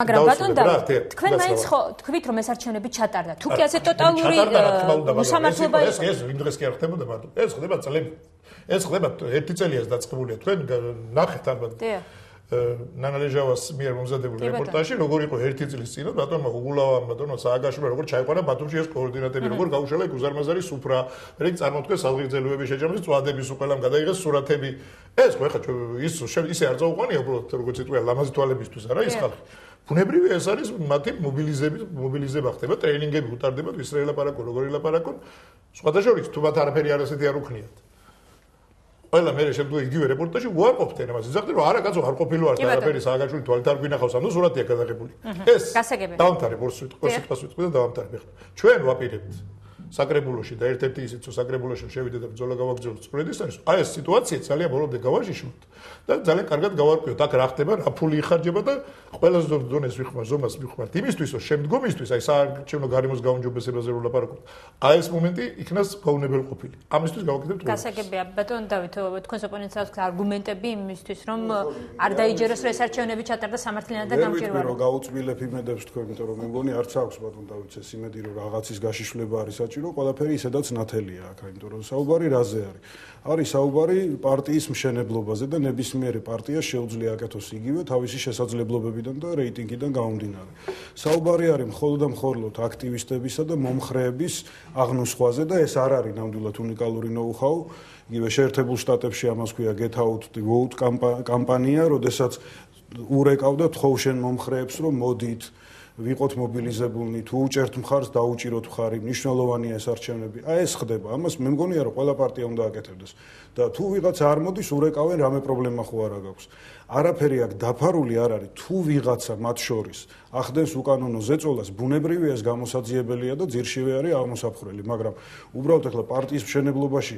მაგრამ ბატონ დავით, თქვენ მაინც ხო თქვით რომ ეს არჩევნები ჩატარდა. თუ კი ასე ტოტალური უსამართლობა ეს იმ დღეს კი არ ხდებოდა ბატონ. ეს ხდება წლები. ეს ხდება ერთი წელიას დაწყებულია. თქვენ ნახეთ ალბათ. ნანა ლეჟავას მიერ მომზადებული რეპორტაჟი, როგორ იყო ერთი წლის წინ ბატონმა უგულავამ ბატონმა სააგაშვილმა როგორ ჩაიყვანა ბათუმში ეს კოორდინატები, როგორ გაუშალა გუზარმაზარი სუფრა, რეგ წარმოთქვეს საზღვარგრძელოების შეჯამების წვადების უყელამ გადაიღეს სურათები. ეს ხო ეხლა ისე არ წაუყვანია უბრალოდ როგორც იტყვია ლამაზი თვალებისთვის არა ის ხალხი. ბუნებრივია ეს არის მათი მობილიზება ხდება, ტრეინინგები უტარდება ისრაელი ლაპარაკო, როგორი ლაპარაკო. სხვათა შორის თუ მათ არაფერი არასეთი არ უქნიათ. ყველა მე შემდგომ იგივე რეპორტაჟი უარყოფდნენ ამას. იზახდი რომ არა კაცო არ ყოფილი ვარ და არაფერი სააგაშვილი თვალით არ გვინახავს, ანუ სურათია გადაღებული. ეს დავამთავრე ორ სიტყვას ვიტყვი და დავამთავრე. ჩვენ ვაპირებთ საკრებულოში და ერთ-ერთი ისიც რომ საკრებულოში შევიდეთ და ბრძოლა გავაგრძელოთ სპრედისანის. აი ეს სიტუაცია ძალიან ბოლომდე გავაჟიშოთ და ძალიან კარგად გავარკვიოთ აქ რა ხდება, რა ფული იხარჯება და ყველაზე დონეს ვიხმარ, ზომას ვიხმართ იმისთვის, რომ შემდგომისთვის აი საარჩევნო გარემოს გაუმჯობესებაზე რომ ლაპარაკობთ. აი ეს მომენტი იქნას გაუნებელი ყოფილი. ამისთვის გავაკეთებთ ყველას. გასაგებია, ბატონ დავით, თქვენს ოპონენტს აქვს არგუმენტები იმისთვის, რომ არ დაიჯეროს რომ ეს არჩევნები ჩატარდა სამართლიანად და გამჭირვალე. ვერ გავუწვილებ იმედებს თქვენ, იმიტომ რომ მე მგონი არც აქვს ბატონ დავითს ეს იმედი, რომ რაღაცის გაშიშვლება არის საჭირო. ყველაფერი ისედაც ნათელია აქ, იმიტომ რომ საუბარი რაზე არის? არის საუბარი პარტიის მშენებლობაზე და ნებისმიერი პარტია შეუძლია აკეთოს იგივე თავისი შესაძლებლობებიდან და რეიტინგიდან გამომდინარე. საუბარი არის მხოლოდ და მხოლოდ აქტივისტებისა და მომხრეების აღნუსხვაზე და ეს არ არის ნამდვილად უნიკალური ნოუ-ჰაუ. იგივე შეერთებულ შტატებში ამას ქვია Get Out the Vote კამპანია, როდესაც ურეკავდა თხოვშენ მომხრეებს, რომ მოდით ვიყოთ მობილიზებულნი, თუ უჭერთ მხარს, დაუჭიროთ მხარი, მნიშვნელოვანია ეს არჩევნები. აი ეს ხდება. ამას მე მგონია რომ ყველა პარტია უნდა აკეთებდეს. და თუ ვიღაცა არ მოდის, ურეკავენ, რამე პრობლემა ხო არა გაქვს. არაფერი აქ დაფარული არ არის. თუ ვიღაცა მათ შორის ახდენს უკანონო ზეწოლას, ბუნებრივია ეს გამოსაძიებელია და ძირშივე არის აღმოსაფხრელი, მაგრამ უბრალოდ ახლა პარტიის მშენებლობაში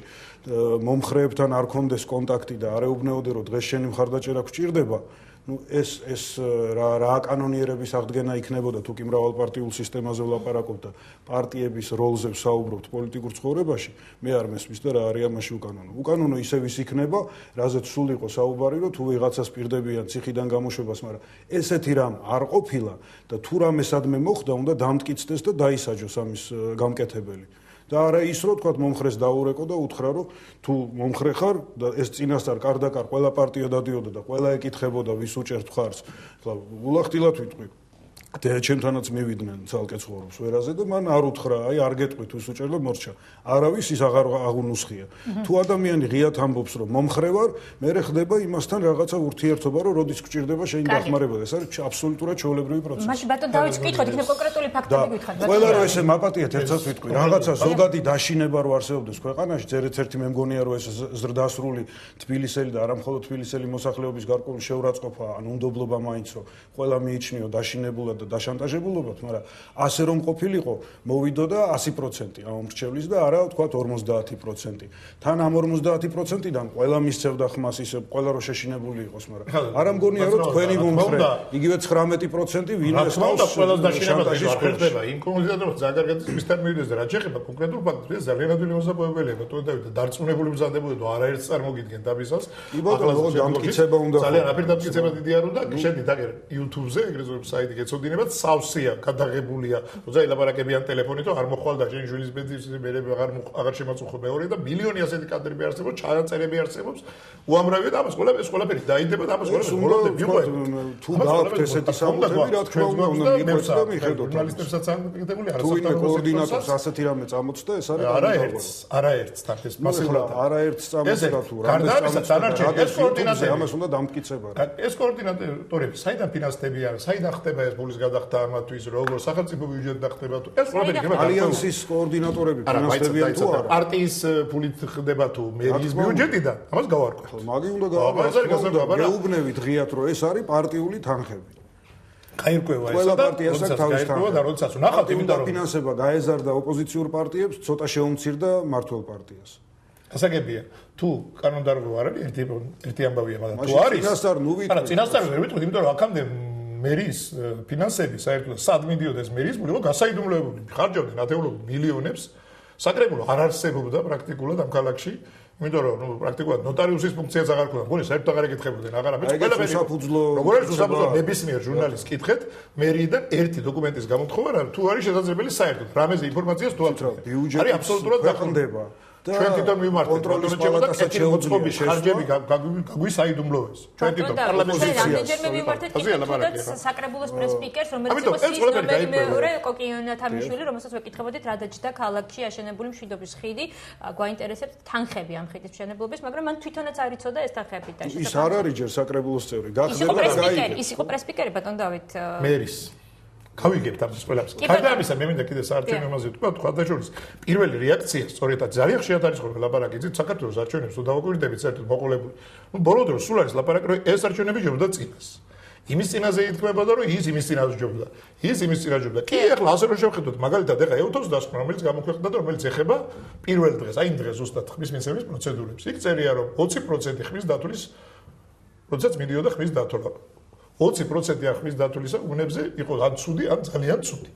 მომხრეებთან არ კონდეს კონტაქტი და არ ეუბნეოდე რომ დღეს შენი მხარდაჭერა გვჭირდება. ეს რა კანონიერების აღდგენა იქნებოდა თუ კი მრავალპარტიულ სისტემაზე ვლაპარაკობთ და პარტიების როლზე ვსაუბრობთ პოლიტიკურ ცხოვრებაში, მე არ მესმის და რა არის ამაში უკანონო. უკანონო ისევ ის იქნება, რაზეც სულ იყო საუბარი, რომ თუ ვიღაცას პირდებიან ციხიდან გამოშვებას, მაგრამ ესეთი რამ არ ყოფილა და თუ რამე სადმე მოხდა, უნდა დამტკიცდეს და დაისაჯოს ამის გამკეთებელი. და არა ის რომ თქვა მომხრეს დაურეკო და უთხრა რომ თუ მომხრე ხარ და ეს წინასწარ კარდაკარ ყველა პარტია დადიოდა და ყველა ეკითხებოდა ვის უჭერთ მხარს. ახლა ულახtildeლად ვიტყვი. ჩემთანაც მივიდნენ ცალკე ცხოვრობს ვერაზე და მან არ უთხრა, აი არ გეტყვით ვის უჭერ და მორჩა. არავის ის აღარ აღუნუსხია. თუ ადამიანი ღიად ამბობს რომ მომხრე ვარ, მერე ხდება იმასთან რაღაცა ურთიერთობა, რომ როდის გჭირდება შენი დახმარება. ეს არის აბსოლუტურად ჩვეულებრივი პროცესი. მაშინ ბატონ დავით გითხოთ, იქნებ კონკრეტული ფაქტები გითხოთ. ყველა რომ ესე მაპატიეთ ერთად ვიტყვი. რაღაცა ზოგადი დაშინება რო არსებობდეს ქვეყანაში, ზერეთ ერთი მე მგონია რომ ეს ზრდასრული თბილისელი და არა მხოლოდ თბილისელი მოსახლეობის გარკვეული შეურაცხყოფა, ან უნდობლობა მაინც რომ ყველა მიიჩნიო დაშინებულად დაშანტაჟებულობად, მაგრამ ასე რომ ყოფილიყო, მოვიდოდა 100% ამ მრჩევლის და არა თქვა 50%. თან ამ 50%-დან ყველა მისცევდა ხმას ისე ყველა რო შეშინებული იყოს, მაგრამ არა მგონია რომ თქვენი მომხრე იგივე 19% ვინ ესმავს ყველას დაშინებას ხდება. იმ კონკრეტულად ზაგარგაძის მისთან მივიდეს და რა შეიძლება კონკრეტულ ფაქტს ძალიან ადვილი მოსაპოვებელია, ბატონო დავით და დარწმუნებული მზადებოდა და არაერთს წარმოგიდგენთ ამისას. იბოდო დამტკიცება უნდა ძალიან აპირ დამტკიცება დიდი არ უნდა შედით აგერ YouTube-ზე ეგრეთ წოდებული საიტი გეცოდინებათ სავსეა გადაღებულია. თუმცა ელაპარაკებიან ტელეფონით, რომ არ მოხვალ და შენ ჟულის ბედის მე აღარ შემაწუხო მეორე და მილიონი ასეთი კადრები არსებობს, ჩანაწერები არსებობს. უამრავია და ამას ყველაფერი დაიდება და ამას ყველაფერი ბოლომდე მიყვება. თუ გააქვთ ესეთი სამოწები, რა თქმა უნდა, უნდა მიყვეთ და მიხედოთ. ჟურნალისტებსაც ანგეტებული არა. თუ ვინმე კოორდინატორს ასეთი რამე წამოწდა, ეს არის არაერთს თარგეს მასიურად არაერთს წამოწდა თუ ეს კოორდინატორი ამას უნდა დამტკიცება. ეს კოორდინატორები საიდან ფინანსდებიან, საიდან ხდება ეს ფულის გადახდა ამათვის, როგორ სახელმწიფო ბიუჯეტიდან ხდება თუ ეს ყველაფერი ხდება ალიანსის კოორდინატორები ფინანსდებიან თუ არა. პარტიის ფულით ხდება თუ მერიის ბიუჯეტიდან, ამას გავარკვევთ. მაგი უნდა გავარკვევთ. მეუბნევით ღიად რომ ეს არის პარტიული თანხები. გაირკვევა ეს და პარტიას აქვს თავის თანხები და როდესაც ნახავთ იმიტომ რომ ფინანსება გაეზარდა ოპოზიციურ პარტიებს, ცოტა შეუმცირდა მართლ პარტიას. გასაგებია თუ კანონდარღვევა არ არის ერთი ამბავია, მაგრამ თუ არის არა წინასწარ ვერ ვიტყვით, იმიტომ რომ აქამდე მერის ფინანსები საერთოდ სად მიდიოდა ეს მერის ფული, გასაიდუმლოებული ხარჯავდნენ ათეულობით მილიონებს. საკრებულო არ არსებობდა პრაქტიკულად ამ ქალაქში იმიტომ რომ პრაქტიკულად ნოტარიუსის ფუნქციაც აღარ ქონდა. მგონი საერთოდ აღარ ეკითხებოდნენ, აღარაფერს. ყველაფერს საფუძვლო. როგორ არის უსაფუძვლო ნებისმიერ ჟურნალისტს კითხეთ, მერიიდან ერთი დოკუმენტის გამოთხოვა, თუ არის შესაძლებელი საერთოდ რამეზე ინფორმაციას თუ არ არის აბსოლუტურად დაყრდნება. ჩვენ თვითონ მივმართეთ კონტროლის პალატასაც მოწყობის ხარჯები გაგვისაიდუმლოეს. ჩვენ თვითონ პარლამენტში რამდენჯერმე მივმართეთ თუნდაც საკრებულოს პრესპიკერს, რომელიც იყო სისტემური მეორე კოკიონათამიშვილი, რომელსაც ვეკითხებოდით რა დაჯდა ქალაქში აშენებული მშვიდობის ხიდი, გვაინტერესებს თანხები ამ ხიდის მშენებლობის, მაგრამ მან თვითონაც არ იცოდა ეს თანხები და ის არ არის ჯერ საკრებულოს წევრი. გახდება და გაიგე. ის იყო პრესპიკერი ბატონ დავით. მერის გავიგებთ ამის ყველაფერს. გარდა მე მინდა კიდე საარჩევნო ამაზე ვთქვა, ხალხაშორის პირველი რეაქცია სწორედაც ძალიან ხშირად არის ხოლმე ლაპარაკი, იცით, საქართველოს არჩევნებს თუ დავაკვირდებით საერთოდ მოყოლებული. ნუ ბოლო დროს სულ არის ლაპარაკი, რომ ეს არჩევნები ჯობდა წინას. იმის წინაზე ითქმებოდა, რომ ის იმის წინაზე ჯობდა. ის იმის წინაზე ჯობდა. კი, ახლა ასე რომ შევხედოთ, მაგალითად, ახლა ეუთოს დასკვნა, რომელიც გამოქვეყნდა და რომელიც ეხება პირველ დღეს, აი იმ დღეს ზუსტად ხმის მიცემის პროცედურებს. იქ წერია, რომ 20% ხმის დათვლის როდესაც მიდიოდა ხმის დათვლა. 20% ხმის დათვლისა უნებზე იყო ან ცუდი, ან ძალიან ცუდი.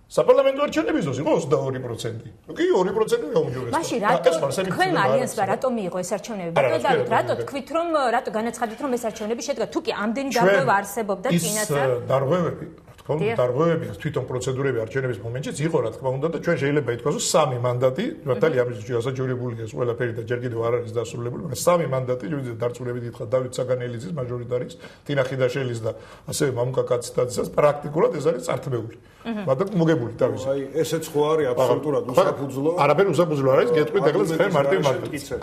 საპარლამენტო არჩევნების დროს იყო 22%. კი, 2% გაუმჯობესდა. მაშინ რატო თქვენ ალიანსმა რატო მიიღო ეს არჩევნები? ბატონო დავით, რატო თქვით რომ რატო განაცხადეთ რომ ეს არჩევნები შედგა? თუ კი ამდენი დარღვევა არსებობდა წინასწარ? ის დარღვევები დარღვევები თვითონ პროცედურები არჩევნების მომენტშიც იყო რა თქმა უნდა და ჩვენ შეიძლება ითქვას რომ 3 მანდატი ნატალი ამის გასაჯურებულია ეს ყველაფერი და ჯერ კიდევ არ არის დასრულებული მაგრამ 3 მანდატი დარწმუნებით გითხრა დავით საგანელიძის მაჟორიტარის თინა ხიდაშელის და ასევე მამუკა კაციტაძის პრაქტიკულად ეს არის წართმეული მაგრამ მოგებული თავის აი ესეც ხო არის აბსოლუტურად უსაფუძვლო არაფერი უსაფუძვლო არის გეტყვით ახლა ძღენ მარტივ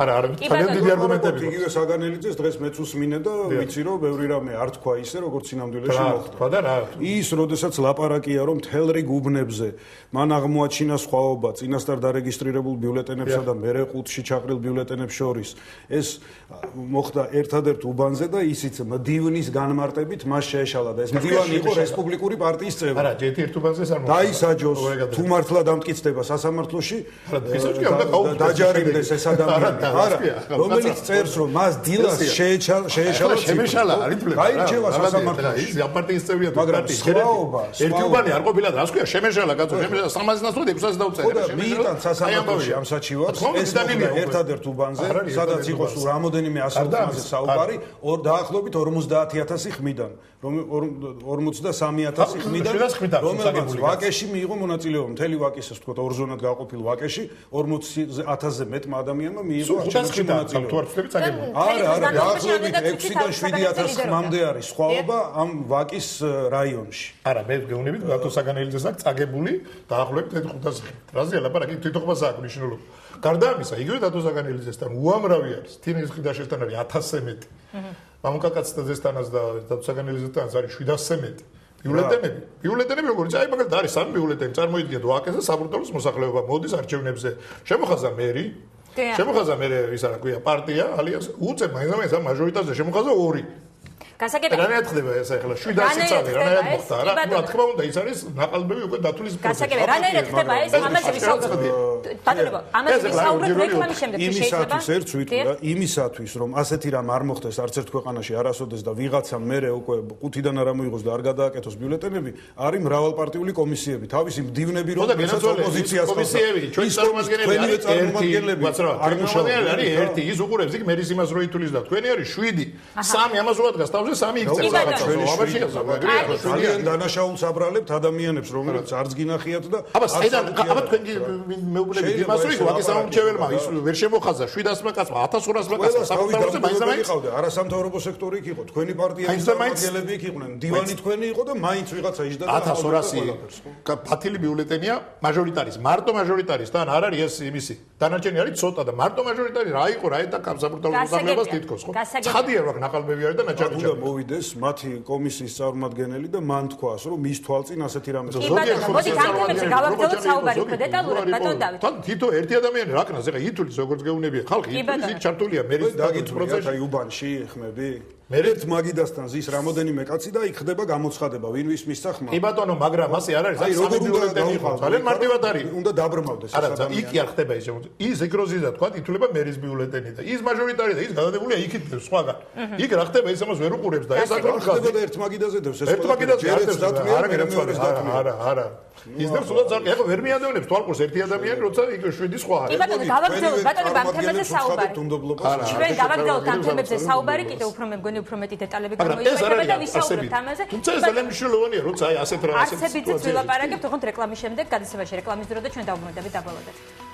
არა არა ძალიან დიდი არგუმენტები იგივე საგანელიძეს დღეს მეც უსმინე და ვიცი რომ ბევრი რამე არ თქვა ისე როგორც სინამდვილეში მოხდა და რა ის როდესაც ლაპარაკია რომ მთელ რიგ უბნებზე მან აღმოაჩინა სხვაობა წინასწარ დარეგისტრირებულ ბიულეტენებსა და მერე ყუთში ჩაყრილ ბიულეტენებს შორის ეს მოხდა ერთადერთ უბანზე და ისიც მდივნის განმარტებით მას შეეშალა და ეს მდივანი იყო რესპუბლიკური პარტიის წევრი არა ჯერ ერთ უბანზე არ მოხდა დაისაჯოს თუ მართლა დამტკიცდება სასამართლოში დაჯარიმდეს ეს ადამიანი არა რომელიც წერს რომ მას დილას შეეშალა გაირჩევა სასამართლოში ის აპარტიის წევრია მაგრამ ერთი უბანი არ ყოფილა და რა თქვია შემეშალა კაცო შემეშალა 300-600 დაუწერა შემეშალა მიიტან სასამართლოში ამ საჩივარს ეს ერთადერთ უბანზე სადაც იყოს რამოდენიმე ასოთმაზე საუბარი დაახლოებით 50000 ხმიდან 43000 ხმიდან რომელსაც ვაკეში მიიღო მონაწილეობა მთელი ვაკის ასე ვთქვათ ორ ზონად გაყოფილ ვაკეში 40000-ზე მეტმა ადამიანმა მიიღო მონაწილეობა არა დაახლოებით 6-დან 7000 ხმამდე არის სხვაობა ამ ვაკის რაიონში არა მე გეუბნებით ბატონ საგანელიძეს აქვს წაგებული დაახლოებით 500 ხმით რაზეა ლაპარაკი თვითონობას აქვს მნიშვნელობა გარდა ამისა იგივე ბატონ საგანელიძესთან უამრავი არის თინის ხიდაშესთან არის 1000-ზე მეტი მამუკა კაციტაძესთანაც და ბატონ საგანელიძესთანაც არის 700-ზე მეტი ბიულეტენები როგორც აი მაგალითად არის 3 ბიულეტენი წარმოიდგინეთ ვაკეზე საბრუტალოს მოსახლეობა მოდის არჩევნებზე შემოხაზა მერი შემოხაზა მერე ისა რა ქვია პარტია ალიანსი უწე მაინც ამ მაჟორიტარზე შემოხაზა 2 გასაგებია რანაირად ხდება ეს ახლა 700 წელი რანაირად მოხდა რა რა თქმა უნდა ის არის ნაყალბები უკვე დათვლის პროცესი გასაგებია რანაირად ხდება ეს ამაზე ვისაუბროთ ბატონო ამაზე ვისაუბროთ რეკლამის შემდეგ თუ შეიძლება იმისათვის ერთს ვიტყვი რა იმისათვის რომ ასეთი რამ არ მოხდეს არც ერთ ქვეყანაში არასოდეს და ვიღაცამ მერე უკვე ყუთიდან არ ამოიღოს და არ გადააკეთოს ბიულეტენები არის მრავალპარტიული კომისიები თავისი მდივნები რომ ესაც ოპოზიციას კომისიები ჩვენ წარმოადგენლები არ მუშაობენ არის ერთი ის უყურებს იქ მერის იმას რო ითulis და თქვენი არის 7 3 ამას რო ადგას სამი იქცევს რაღაცა ძალიან დანაშაულს აბრალებთ ადამიანებს რომელსაც არც გინახიათ და აბა საიდან აბა თქვენ მეუბნებით იმას რომ ვაკის ამორჩეველმა ის ვერ შემოხაზა 700-მა კაცმა 1200-მა კაცმა საფუძველზე მაინც არასამთავრობო სექტორი იქ იყო თქვენი პარტიის წარმომადგენლები იქ იყვნენ დივანი თქვენი იყო და მაინც ვიღაცა იჯდა 1200 ფათილი ბიულეტენია მაჟორიტარის მარტო მაჟორიტარის თან არ არის ეს იმისი დანარჩენი არის ცოტა და მარტო მაჟორიტარი რა იყო რა ეტა კამსაბურთალოს მოსახლეობას თითქოს ხო ცხადია რა ნაყალბები არის და ნაჭარი მოვიდეს მათი კომისიის წარმომადგენელი და მან თქვას რომ მის თვალწინ ასეთი რამე ზოგიერთ კომისიაზე გავაგრძელოთ საუბარი უფრო დეტალურად ბატონ დავით თან თითო ერთი ადამიანი რა ქნას ეხა ითulis როგორც გეუბნებია ხალხი ითulis იქ ჩართულია მერის პროცესში აი უბანში ხმები მერეთ მაგიდასთან ზის რამოდენიმე კაცი და იქ ხდება გამოცხადება ვინ ვის მისახმა კი ბატონო მაგრამ ასე არ არის აი როგორ უნდა იყო ძალიან მარტივად არის უნდა დაბრმავდეს ეს ადამიანი იქ არ ხდება ისე ის ეგროზიზა თქვა ითულება მერის ბიულეტენი და ის მაჟორიტარი და ის გადადებულია იქით სხვაგან იქ რა ხდება ის ამას ვერ უყურებს და ეს აქ ხდება და ერთ მაგიდაზე დევს ეს ერთ მაგიდაზე არ არის არა არა ისდებს სულად ზარკი. ეხლა ვერ მიადევნებს თვალყურს ერთი ადამიანი, როცა იქ 7 სხვა არის. კი ბატონო, გავაგრძელოთ ბატონო ამ თემებზე საუბარი. ჩვენ გავაგრძელოთ ამ თემებზე საუბარი, კიდევ უფრო მე მგონი უფრო მეტი დეტალები გამოიჩინებოდა და ვისაუბრებთ ამაზე. თუმცა ეს ძალიან მნიშვნელოვანია, როცა აი ასეთ სიტუაციებში ვილაპარაკებთ, თუმცა რეკლამის შემდეგ გადაცემაში რეკლამის დრო და ჩვენ დავბრუნდებით დაბოლოდეთ.